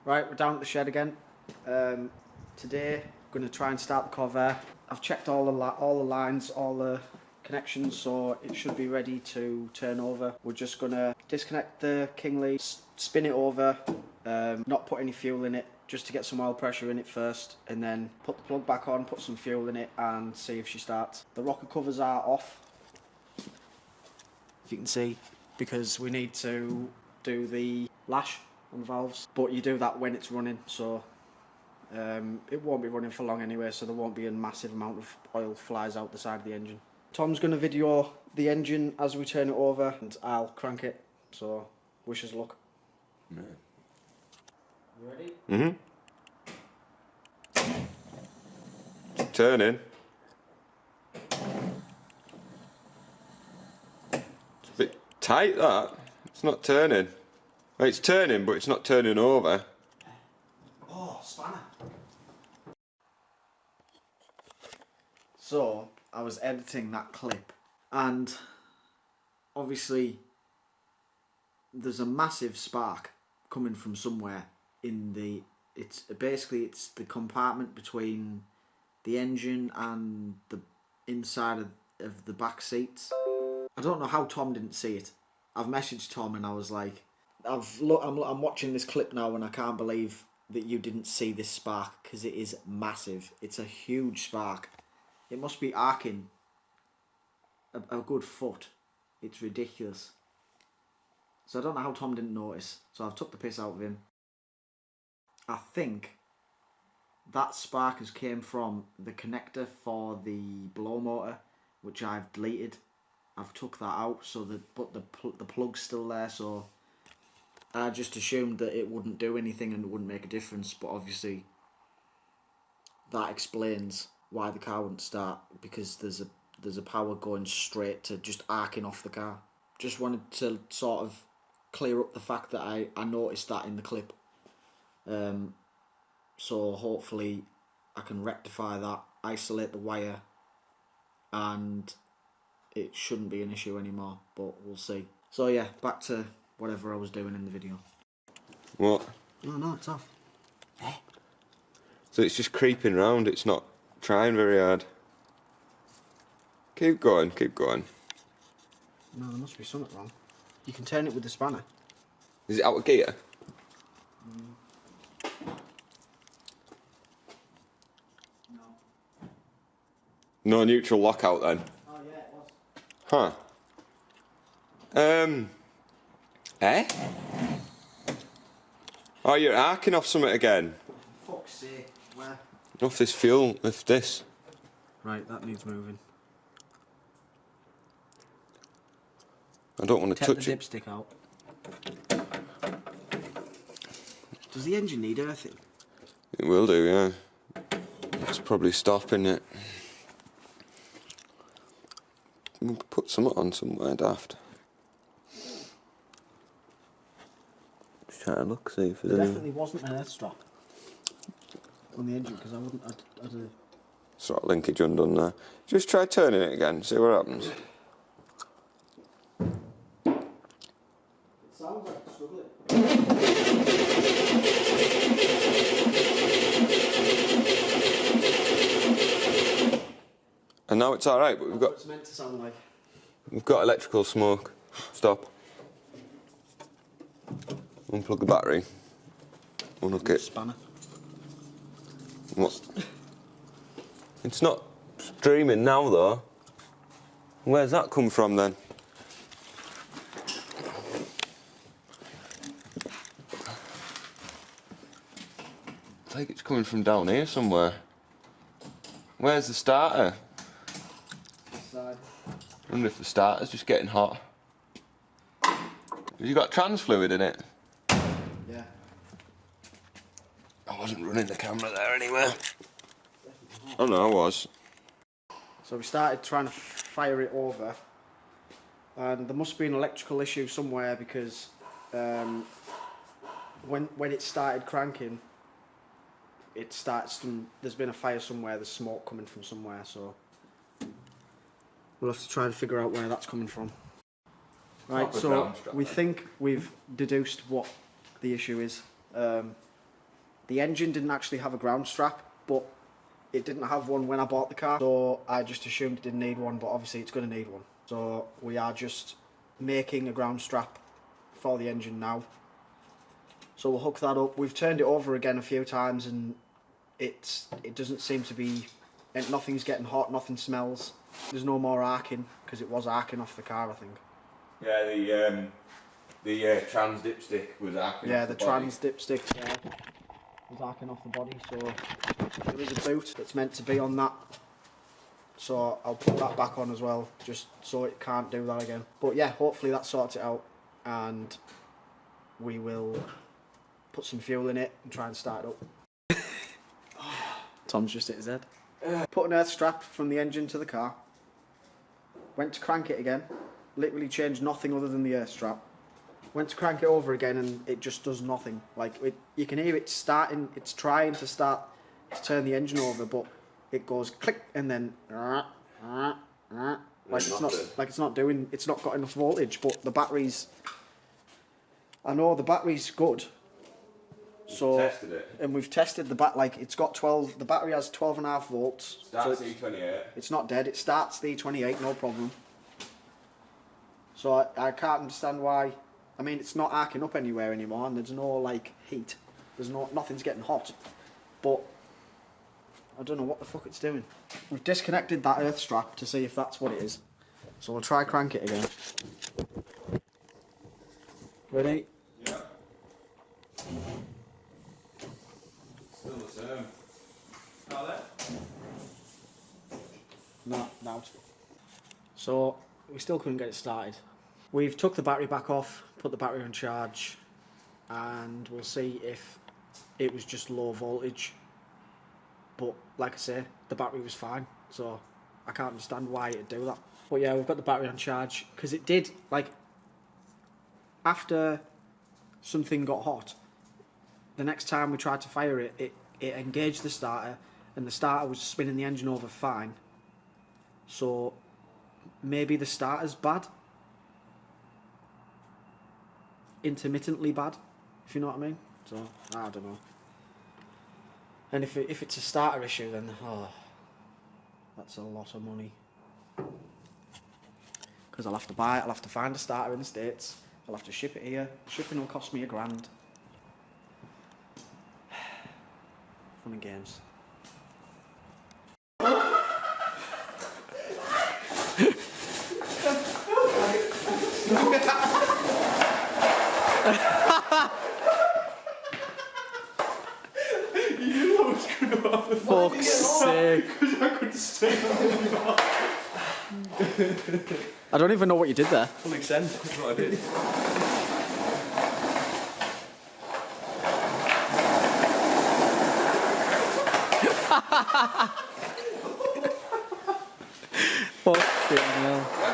Right, we're down at the shed again. Today, I'm going to try and start the Corvair. I've checked all the lines, all the connections, so it should be ready to turn over. We're just going to disconnect the king lead, spin it over, not put any fuel in it, just to get some oil pressure in it first, and then put the plug back on, put some fuel in it, and see if she starts. The rocker covers are off, if you can see, because we need to do the lash on the valves, but you do that when it's running, so it won't be running for long anyway, so there won't be a massive amount of oil flies out the side of the engine. Tom's going to video the engine as we turn it over, and I'll crank it, so wish us luck. Yeah. You ready? Mm-hmm. Turning. It's a bit tight, that. It's not turning. Well, it's turning, but it's not turning over. Oh, spanner. So, I was editing that clip, and obviously there's a massive spark coming from somewhere in the... It's the compartment between the engine and the inside of the back seats. I don't know how Tom didn't see it. I've messaged Tom and I was like, I'm watching this clip now and I can't believe that you didn't see this spark, because it is massive. It's a huge spark. It must be arcing a good foot. It's ridiculous. So I don't know how Tom didn't notice. So I've took the piss out of him. I think that spark has came from the connector for the blow motor, which I've deleted. I've took that out, but the plug's still there, so I just assumed that it wouldn't do anything and it wouldn't make a difference, but obviously that explains why the car wouldn't start, because there's a power going straight to just arcing off the car. Just wanted to sort of clear up the fact that I noticed that in the clip. So hopefully I can rectify that, isolate the wire, and it shouldn't be an issue anymore, but we'll see. So yeah, back to whatever I was doing in the video. What? No, it's off. So it's just creeping round, it's not trying very hard. Keep going, keep going. No, there must be something wrong. You can turn it with the spanner. Is it out of gear? No. No neutral lockout then? Oh yeah, it was. Huh. Eh? Oh, you're arcing off something again. For fuck's sake, where? Off this fuel, lift this. Right, that needs moving. I don't want to touch Take it. the dipstick out. Does the engine need earthing? It will do, yeah. It's probably stopping it. We could put something on somewhere daft. Just trying to look, see if there's There any... definitely wasn't an earth strap on the engine, because I wouldn't... I'd Sort of linkage undone there. Just try turning it again, see what happens. It sounds like it's struggling. And now it's alright, but That's what it's meant to sound like. we've got electrical smoke. Stop. Unplug the battery. Unhook it. Spanner. What? It's not streaming now though. Where's that come from then? I think it's coming from down here somewhere. Where's the starter? This side. I wonder if the starter's just getting hot. Have you got trans fluid in it? Yeah. I wasn't running the camera there anyway. Oh no, I was. So we started trying to fire it over, and there must be an electrical issue somewhere, because when it started cranking, it starts from, there's been a fire somewhere, there's smoke coming from somewhere, so we'll have to try and figure out where that's coming from. Right, so we think we've deduced what the issue is. The engine didn't actually have a ground strap, but it didn't have one when I bought the car, so I just assumed it didn't need one, but obviously it's going to need one. So we are just making a ground strap for the engine now. So we'll hook that up. We've turned it over again a few times and it doesn't seem to be, nothing's getting hot, nothing smells. There's no more arcing, because it was arcing off the car, I think. Yeah, the trans dipstick was arcing. Yeah, the trans dipstick was arcing off the body, so there is a boot that's meant to be on that. So I'll put that back on as well, just so it can't do that again. But yeah, hopefully that sorts it out, and we will put some fuel in it and try and start it up. Tom's just hit his head. Put an earth strap from the engine to the car. Went to crank it again. Literally changed nothing other than the earth strap. Went to crank it over again and it just does nothing. Like, you can hear it starting, it's trying to start to turn the engine over, but it goes click and then like it's not got enough voltage. But the battery's, I know the battery's good. So tested it. And we've tested the like it's got 12. The battery has 12.5 volts. Starts so E28. It's not dead. It starts the E28, no problem. So I can't understand why. I mean, it's not arcing up anywhere anymore, and there's no like heat. Nothing's getting hot. But I don't know what the fuck it's doing. We've disconnected that earth strap to see if that's what it is. So we'll try crank it again. Ready? Yeah. Still the same. Are they? No, out. So we still couldn't get it started. We've took the battery back off, put the battery on charge, and we'll see if it was just low voltage. But like I say, the battery was fine, so I can't understand why it'd do that. But yeah, we've got the battery on charge, because it did, like, after something got hot, the next time we tried to fire it, it engaged the starter, and the starter was spinning the engine over fine. So maybe the starter's bad. Intermittently bad, if you know what I mean. So I don't know. And if it's a starter issue, then that's a lot of money. Because I'll have to find a starter in the States. I'll have to ship it here. Shipping will cost me $1,000. Fun and games. You knew I was going to go off the Fuck's sake. because I couldn't stay on the I don't even know what you did there. full extent. That's what I did. Fucking hell.